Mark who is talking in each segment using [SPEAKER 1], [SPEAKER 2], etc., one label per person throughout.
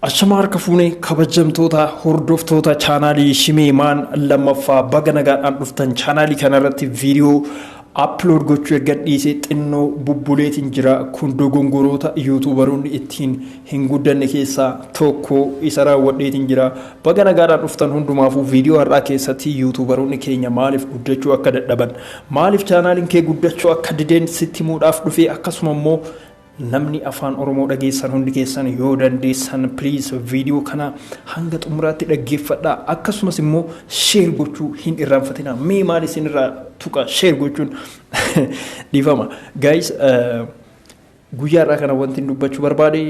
[SPEAKER 1] Achama harka fuunee kabajamtoota hordoftoota chaanalii Shime maan lammaffaa baga nagaadhaan dhuftan chaanalii kanarratti viidiyoo upload gochuu gadhiisee xinnoo bubbuleetiin jira kun dogongoroota Yutubaroonni ittiin hin guddanne keessaa tokko isa raawwadheetiin jira baga nagaadhaan dhuftan hundumaafuu viidiyoo har'aa keessatti Yutubaroonni keenya maaliif guddachuu akka dadhaban maaliif chaanaliin kee guddachuu akka dideen sitti muudhaaf dhufee akkasuma immoo namni afaan oromoo dhageessan hundi keessan yoo dandeessan please video kana hanga xumuraatti dhaggeeffadhaa akkasumas immoo share gochuu hin irraanfatina mee maal isinirraa tuqa share gochuun dhiifama guys guyyaarraa kana wanti dubbachuu barbaade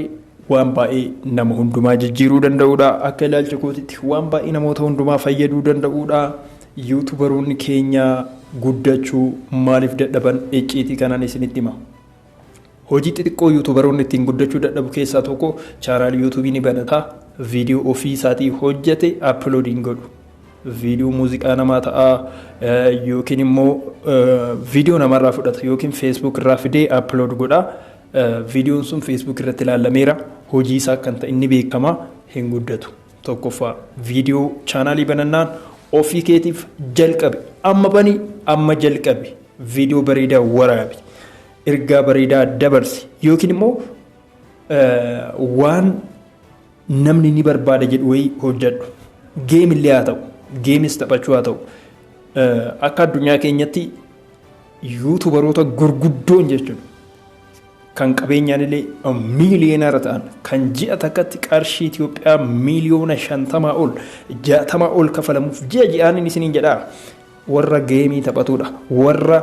[SPEAKER 1] waan baay'ee nama hundumaa jijjiiruu danda'uudha akka ilaalcha kootitti waan baay'ee namoota hundumaa fayyaduu danda'uudha Yutubaroonni keenya guddachuu maaliif dadhaban icciitii kanaan isinitti hima hojii xixiqqoo Yutubaroonni ittiin guddachuu dadhabu keessaa tokko chaanaalii yuutuubii ni banataa viidiyoo ofii isaatii hojjete uploading godhu viidiyoo muuziqaa namaa ta'a yookiin immoo viidiyoo namarraa fudhata yookiin Facebook irraa fidee upload godha viidiyoon sun Facebook irratti ilaalameera hojii isaa kan ta'e inni beekama hin guddatu tokkoffaa viidiyoo chaanaalii banannaan ofii keetiif jalqabe amma bani amma jalqabe viidiyoo bareedaa waraabi ergaa bareedaa dabarsi yookiin immoo waan namni ni barbaada jedhu wayii hojjedhu geem illee haa ta'u geemis taphachuu haa ta'u akka addunyaa keenyatti Yutubaroota gurguddoon jechuudha kan qabeenyaan illee miiliyoonara ta'an kan ji'a takkatti qarshii Itoophiyaa miiliyoona 50 ol 60 ol kafalamuuf ji'a ji'aan isiniin jedhaa warra geemii taphatudha warra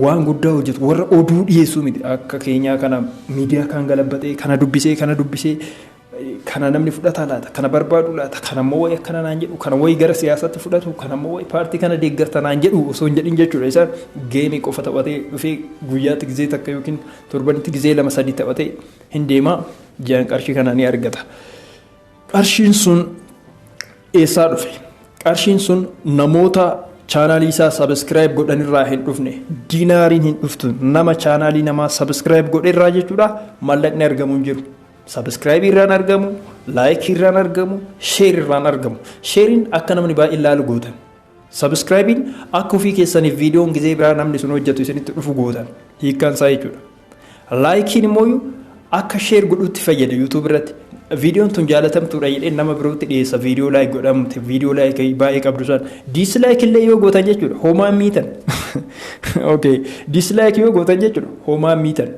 [SPEAKER 1] waan guddaa hojjetu warra oduu dhiyeessuu miti akka Keenyaa kana miidiyaa kan galabbatee kana dubbisee kana namni fudhataa laata kana barbaadu laata kana ammoo wayi akkana naan jedhu kana wayi gara siyaasatti fudhatu kana ammoo wayi paartii kana deeggarta naan jedhu osoo hin jedhin jechuudha isaan geemii qofa taphatee dhufee guyyaatti gizee takka yookiin torbanitti gizee 2-3 taphatee hin deemaa ji'aan qarshii kana ni argata qarshiin sun eessaa dhufe qarshiin sun namoota chaanalii isaa Sabscribe godhanirraa hin dhufne diinaariin hin dhuftu nama chaanalii namaa Sabscribe godherraa jechuudha mallaqni argamu hin jiru Sabscribe irraan argamu like irraan argamu share irraan argamu sharein akka namni baay'ee ilaalu gootan Sabscribein akka ofii keessaniif viidiyoon gizee biraa namni sun hojjetu isinitti dhufu gootan hiikkaan isaa jechuudha likein immoo akka share godhutti fayyada YouTube irratti viidiyoon tun jaalatamtuudha jedhee nama birootti dhiyeessa viidiyoo like godhamte viidiyoo like baay'ee qabdu san dislike illee yoo gootan jechuudha homaa miitan okay dislike yoo gootan jechuudha homaa miitan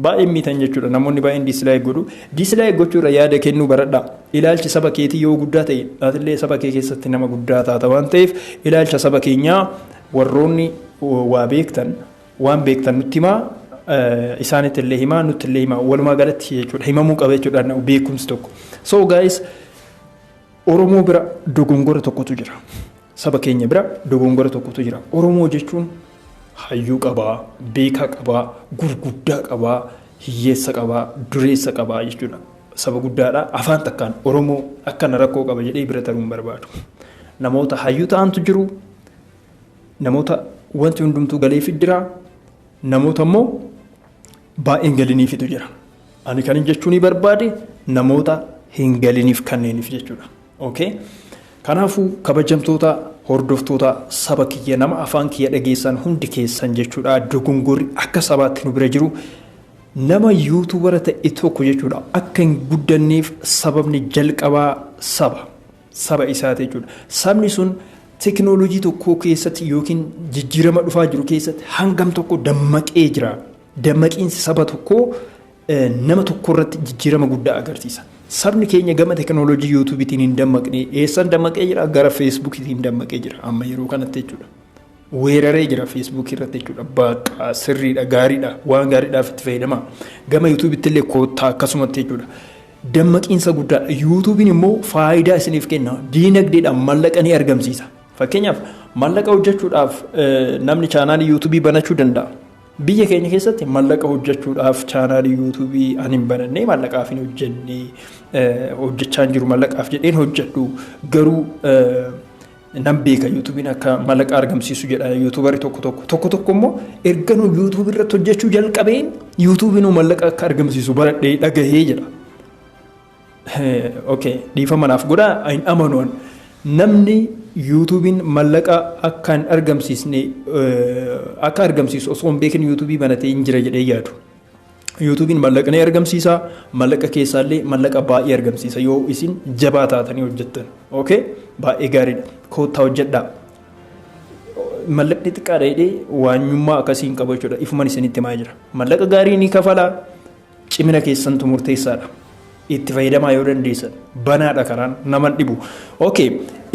[SPEAKER 1] baay'ee miitan jechuudha namoonni baay'een dislike godhu dislike gochuudha yaada kennuu baradhaa ilaalchi saba keetii yoo guddaa ta'e atillee saba kee keessatti nama guddaa taata waan ta'eef ilaalcha saba keenyaa warroonni waa beektan waan beektan nutti himaa isaanitti illee himaa nutti illee himaa walumaa galatti jechuudha himamuu qaba jechuudha beekumsi tokko so guys oromoo bira dogongora tokkotu jira saba keenya bira dogongora tokkotu jira oromoo jechuun hayyuu qabaa beekaa qabaa gurguddaa qabaa hiyyeessa qabaa dureessa qabaa jechuudha saba guddaadha afaan takkaan oromoo akkana rakkoo qaba jedhee bira taruun barbaadu namoota hayyuu ta'antu jiru namoota wanti hundumtuu galee fiddiraa namoota immoo baay'een galiniifitu jira ani kan jechuun barbaade namoota hin galiniif kanneeniif jechuudha okay kanaafuu kabajamtoota hordoftoota saba kiyya nama afaan kiyya dhageessan hundi keessan jechuudha dogongorri akka sabaatti nu bira jiru nama yuutubara ta'e tokko jechuudha akka hin guddanneef sababni jalqabaa saba isaati jechuudha sabni sun teknoolojii tokko keessatti yookiin jijjiirama dhufaa jiru keessatti hangam tokko dammaqee jira dammaqiinsi saba tokko nama tokko irratti jijjiirama guddaa agarsiisa sabni keenya gama teknoolojii yuutuubiitiin hin dammaqne eessan dammaqee jira gara feesbuukiitiin dammaqee jira amma yeroo kanatti jechuudha weeraree jira feesbuukii irratti jechuudha baaqaa sirriidha gaariidha waan gaariidhaaf itti fayyadama gama yuutuubiitti illee koottaa akkasumatti jechuudha dammaqiinsa guddaa yuutuubiin immoo faayidaa isiniif kenna diinagdeedhaan mallaqa ni argamsiisa fakkeenyaaf mallaqa hojjechuudhaaf namni chaanaalii yuutuubii banachuu danda'a biyya keenya keessatti mallaqa hojjechuudhaaf chaanaalii yuutuubii ani hin banannee mallaqaaf hin hojjennee hojjechaa jiru mallaqaaf jedheen hojjedhu garuu nan beeka yuutuubiin akka mallaqa argamsiisu jedha yuutuubarii tokko immoo erga nu yuutuubii irratti hojjechuu jalqabeen yuutuubiin mallaqa akka argamsiisu baradhee dhagahee jedha okay dhiifama naaf godhaa hin amanuun namni YouTubein mallaqa akka hin argamsiisne akka argamsiisu osoo hin beekin YouTube banatee hin jira jedhee yaadu. YouTubein mallaqa ni argamsiisa mallaqa keessaallee mallaqa baay'ee argamsiisa yoo isin jabaa taatanii hojjettan. Okay baay'ee gaariidha koottaa hojjedhaa. Mallaqni xiqqaadha jedhee waanyummaa akkasiin qaba jechuudha ifuman isinitti himaa jira. Mallaqa gaarii ni kafalaa cimina keessantu murteessaadha. Itti fayyadamaa yoo dandeessan banaadha karaan naman dhibu. Okay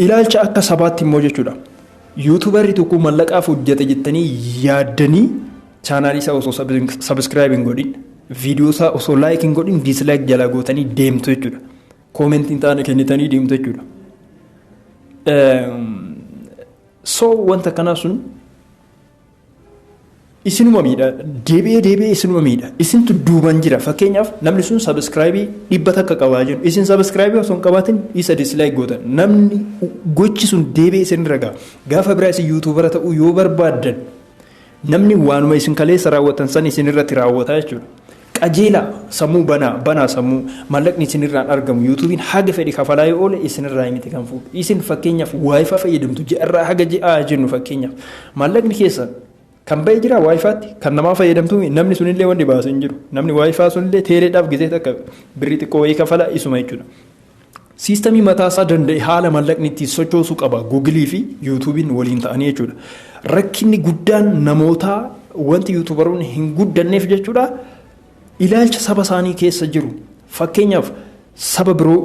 [SPEAKER 1] ilaalcha akka sabaatti immoo jechuudha. YouTuberri tokko mallaqaaf hojjete jettanii yaaddanii chaanaalii isaa osoo subscribe hin godhin viidiyoo isaa osoo like hin godhin dislike jala gootanii deemtu jechuudha. Koomentiin taane kennitanii deemtu jechuudha. So wanta kana sun isinuma miidha deebi'ee isinuma miidha isintu duuban jira fakkeenyaaf namni sun subscribe 100 akka qabaa jiru isin subscribe osoo hin qabaatin isa dislike gootan namni gochi sun deebi'ee isin ragaa gaafa biraa isin YouTubera ta'uu yoo barbaaddan namni waanuma isin kaleessa raawwatan san isin irratti raawwata jechuudha. Qajeela sammuu banaa sammuu mallaqni isin irraan argamu YouTubein haga fedhi kafalaa yoo oole isin irraa miti kan fuudhu isin fakkeenyaaf wifi fayyadamtu ji'arraa haga ji'aa jennu fakkeenyaaf mallaqni keessan kan ba'ee jira wifi'tti kan namaa fayyadamtu namni sunillee wanti baasu hin jiru namni wifi sunillee teeleedhaaf gisee takka birrii xiqqoo wayii kafala isuma jechuudha. Siistemii mataasaa danda'e haala mallaqni itti sochoosuu qaba Google fi YouTubein waliin ta'anii jechuudha. Rakkinni guddaan namoota wanti YouTuberoonni hin guddanneef jechuudha. Ilaalcha saba isaanii keessa jiru fakkeenyaaf saba biroo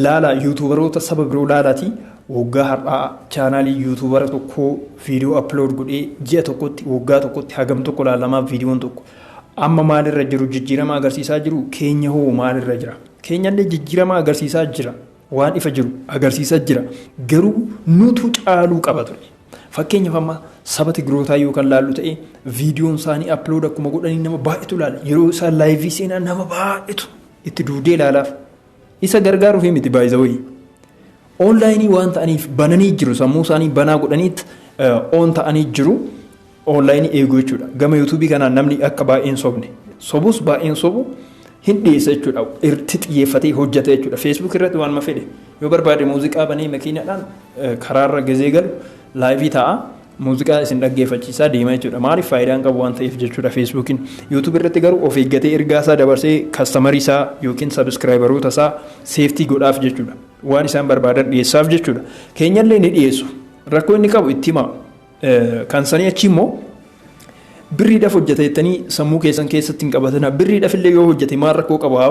[SPEAKER 1] laala YouTuberoota saba biroo laalaati waggaa har'aa chaanaalii YouTubera tokko viidiyoo upload godhee ji'a tokkotti waggaa tokkotti hagam tokko laalamaa viidiyoon tokko amma maalirra jiru jijjiirama agarsiisaa jiru keenya hoo maalirra jira keenyallee jijjiirama agarsiisaa jira waan ifa jiru agarsiisaa jira garuu nutu caaluu qaba ture. Fakkeenyaaf amma saba Tigrootaa yoo kan laallu ta'e viidiyoon isaanii upload akkuma godhanii nama baay'eetu laala yeroo isaan live seenaa nama baay'eetu itti duudee laalaaf isa gargaaruuf miti by the way online waan ta'aniif bananii jiru sammuu isaanii banaa godhaniit on ta'anii jiru online eeguu jechuudha gama YouTube kanaan namni akka baay'een sobne sobus baay'een sobu hin dhiyeessa jechuudha irratti xiyyeeffatee hojjeta jechuudha Facebook irratti waan ma fedhe yoo barbaade muuziqaa banee makiinaadhaan karaarra gazee galu live ta'a muuziqaa isin dhaggeeffachiisaa deema jechuudha maaliif faayidaan qabu waan ta'eef jechuudha Facebookin YouTube irratti garuu of eeggatee ergaa isaa dabarsee kastaamarii isaa yookiin subscriberoota isaa seeftii godhaaf jechuudha waan isaan barbaadan dhiyeessaaf jechuudha keenyallee ni dhiyeessu rakkoo inni qabu itti himaa kan sanii achi immoo birriidhaaf hojjeta jettanii sammuu keessan keessatti hin qabatana birriidhaaf illee yoo hojjete maal rakkoo qaba haa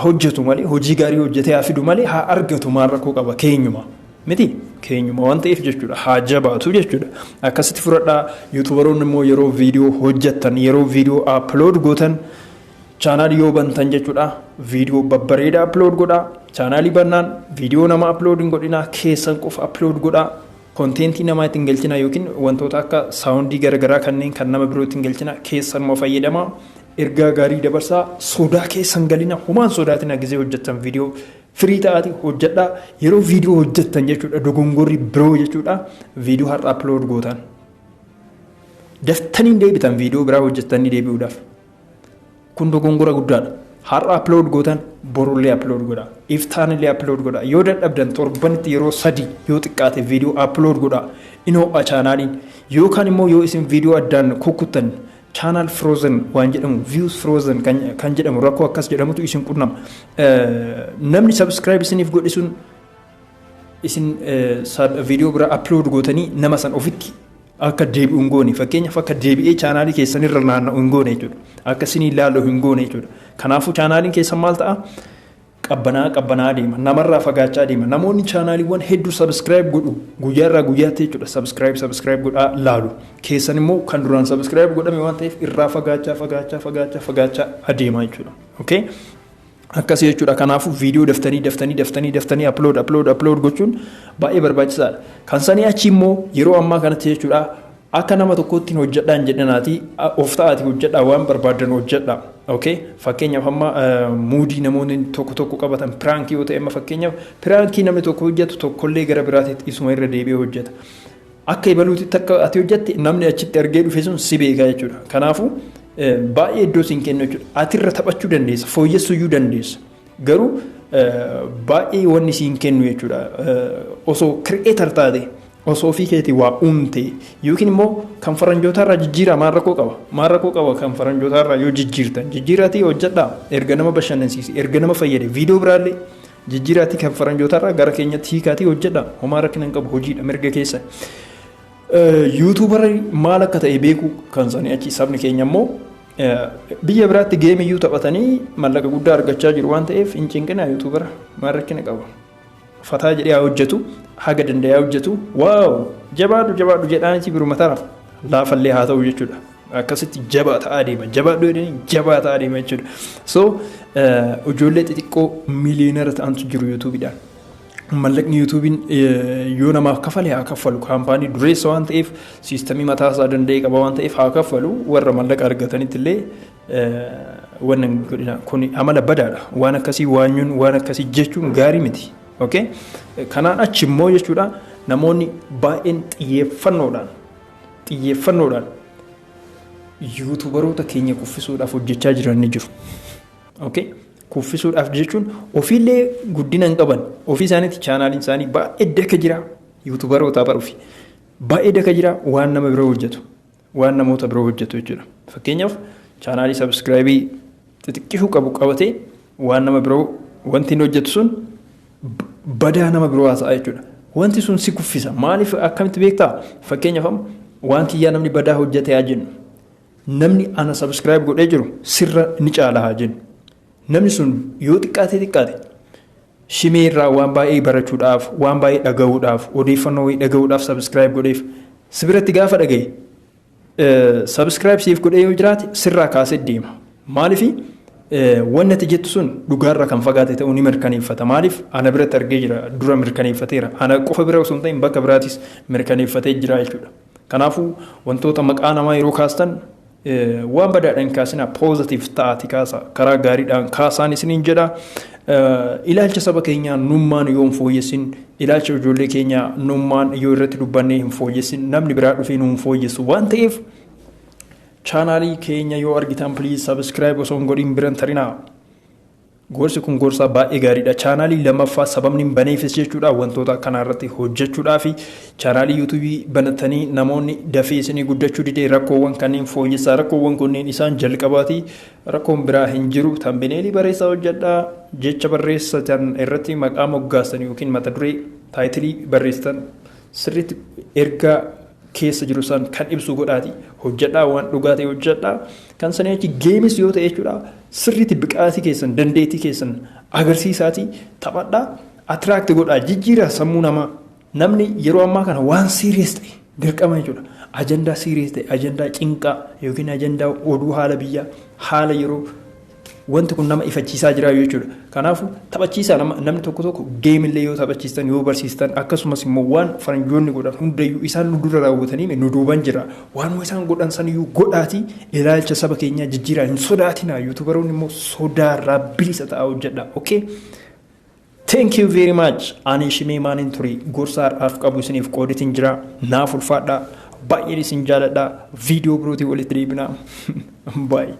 [SPEAKER 1] hojjetu malee hojii gaarii hojjetee haa fidu malee haa argatu maal rakkoo qaba keenyuma miti keenyuma waan ta'eef jechuudha haa jabaatu jechuudha akkasitti fudhadhaa YouTuberoonni immoo yeroo viidiyoo hojjettan yeroo viidiyoo upload gootan chaanaalii yoo bantan jechuudha viidiyoo babbareedaa upload godhaa chaanaalii bannaan viidiyoo nama upload hin godhinaa keessan qofa upload godhaa kontentii namaa ittiin galchina yookiin wantoota akka saawundii garagaraa kanneen kan nama biroo ittiin galchina keessan moo fayyadamaa ergaa gaarii dabarsaa sodaa keessan galina humaan sodaatina gisee hojjettan viidiyoo firii ta'ati hojjedhaa yeroo viidiyoo hojjettan jechuudha dogongorri biroo jechuudha viidiyoo har'a upload gootan daftanii deebitan viidiyoo biraa hojjettanii deebi'uudhaaf kun dogongora guddaadha har'a upload gootan borullee upload godha iftaanillee upload godha yoo dadhabdan torbanitti yeroo 3 yoo xiqqaate viidiyoo upload godha inoo chaanaaliin yookaan immoo yoo isin viidiyoo addaan kukkuttan channel frozen waan jedhamu views frozen kan jedhamu rakkoo akkas jedhamutu isin qunnama namni subscribe isiniif godhisuun isin viidiyoo biraa upload gootanii nama san ofitti akka deebi'u hin goone fakkeenyaaf akka deebi'ee chaanaalii keessanirra naanna'u hin goone jechuudha akka isin ilaallu hin goone jechuudha kanaafuu chaanaaliin keessan maal ta'a qabbanaa deema namarraa fagaachaa deema namoonni chaanaaliiwwan hedduu subscribe godhu guyyaarraa guyyaatti jechuudha subscribe godhaa laalu keessan immoo kan duraan subscribe godhame waan ta'eef irraa fagaachaa adeema jechuudha okay akkasii jechuudha kanaafuu viidiyoo daftanii upload gochuun baay'ee barbaachisaadha kan sanii achi immoo yeroo ammaa kanatti jechuudha akka nama tokkotti hojjedhaan jedhanaati of ta'ati hojjedhaa waan barbaadan hojjedhaa okay fakkeenyaaf amma muudii namoonni tokko qabatan prank yoo ta'e amma fakkeenyaaf prankii namni tokko hojjetu tokkollee gara biraatitti isuma irra deebi'ee hojjeta akka ibaluutti takka ati hojjetti namni achitti argee dhufe sun si beekaa jechuudha kanaafuu baay'ee iddoo siin kennu jechuudha ati irra taphachuu dandeessa fooyyessuu dandeessa garuu baay'ee wanni siin kennu jechuudha. Osoo creator taate osoo ofii keetii waa uumte yookiin immoo kan faranjootaarraa jijjiiraa maal rakkoo qaba kan faranjootaarraa yoo jijjiiraatii hojjedhaa erga nama bashannansiisi erga nama fayyade viidiyoo biraallee jijjiiraatii kan faranjootaarraa gara keenyatti hiikaatii hojjedhaa homaa rakkina hin qabu hojiidha mirga keessa. Yuutuubarri maal akka ta'e beeku kan sanii achi sabni keenya immoo biyya biraatti geemiyyuu taphatanii mallaqa guddaa argachaa jiru waan ta'eef hin cinqinaa yuutuubara maal rakkina qaba. Fataa jedhee hojjetu haga danda'ee hojjetu waaw jabaadhu jedhaanitti biruma taraaf laafallee haa ta'u jechuudha. Akkasitti jabaa ta'aa deema jechuudha. So ijoollee xixiqqoo miliyoonara ta'antu jiru yuutuubidhaan. Mallaqni yuutuubiin yoo namaaf kafale haa kaffalu kaampaanii dureessa waan ta'eef siistamii mataa isaa danda'e qaba waan ta'eef haa kaffalu warra mallaqa argatanitti illee wannan godhina kun amala badaadha waan akkasii waanyuun waan akkasii jechuun gaarii miti. Okay? Kanaan achi immoo jechuudha namoonni baay'een xiyyeeffannoodhaan yuutuubaroota keenya kuffisuudhaaf hojjechaa jiran ni jiru. Okay? Kuffisuudhaaf jechuun ofiillee guddina hin qaban ofii isaaniitti chaanaaliin isaanii baay'ee daka jira yuutuubarootaa baruufi baay'ee daka jira waan nama biroo hojjetu waan namoota biroo hojjetu jechuudha. Fakkeenyaaf chaanaalii sabskraayibii xixiqqishuu qabu qabatee waan nama biroo wanti inni hojjetu sun badaa nama biroo haasa'a jechuudha. Wanti sun si kuffisa maaliif akkamitti beektaa? Fakkeenyaaf wanti yaa namni badaa hojjete haa jennu namni ana sabskraayib godhee jiru sirra ni caala haa jennu. Namni sun yoo xiqqaate Shime irraa waan baay'ee barachuudhaaf waan baay'ee dhaga'uudhaaf odeeffannoo dhaga'uudhaaf sabskraayib godheef sibiratti gaafa dhagaye sabskraayib siif godhee yoo jiraate sirraa kaasee deema. Maaliif wanni ati jettu sun dhugaarraa kan fagaate ta'uu ni mirkaneeffata. Maaliif ana biratti argee jira dura mirkaneeffateera. Ana qofa bira osoo hin ta'in bakka biraatis mirkaneeffatee jira jechuudha. Kanaafuu wantoota maqaa namaa yeroo kaastan waan badaadhaan kaasina positive ta'ati kaasa karaa gaariidhaan kaasaan isiniin jedha. Ilaalcha saba keenyaa nummaan yoo hin fooyyessin ilaalcha ijoollee keenyaa nummaan yoo irratti dubbannee hin fooyyessin namni biraa dhufee nu hin fooyyessu waan ta'eef chaanaalii keenya yoo argitan please subscribe osoo hin godhin biran tarinaa. Gorsi kun gorsaa baay'ee gaariidha. Chaanaalii lammaffaa sababni baneefis jechuudha wantoota kanarratti hojjechuudhaa fi chaanaalii yuutuubii banatanii namoonni dafee isinii guddachuu didee rakkoowwan kanneen fooyyessaa rakkoowwan kunneen isaan jalqabaati rakkoon biraa hin jiru tambineelii barreessaa hojjedhaa jecha barreessatan irratti maqaa moggaastan yookiin mata duree taayitilii barreessitan sirriitti ergaa keessa jiru san kan ibsu godhaati hojjedhaa waan dhugaatee hojjedhaa kan sanii achi geemis yoo ta'e jechuudha sirriitti biqaatii keessan dandeettii keessan agarsiisaatii taphadhaa atiraakti godhaa jijjiira sammuu namaa namni yeroo ammaa kana waan siiriyees ta'e dirqama jechuudha ajandaa siiriyees ta'e ajandaa cinqaa yookiin ajandaa oduu haala biyyaa haala yeroo wanti kun nama ifachiisaa jira jechuudha. Kanaafuu taphachiisaa namni tokko geemillee yoo taphachiistan yoo barsiistan akkasumas immoo waan faranjoonni godhan hundayyuu isaan nu dura raawwatanii nu duuban jira. Waanuma isaan godhan saniyyuu godhaatii ilaalcha saba keenyaa jijjiiraa hin sodaatinaa yuutuubaroonni immoo sodaarraa bilisa ta'aa hojjedha. Okay? Thank you very much. Ani Shime maanin ture gorsa har'aaf qabu isiniif qoodatiin jira. Naaf ulfaadhaa. Baay'een isin jaaladhaa. Viidiyoo birootii walitti deebinaa. Bye.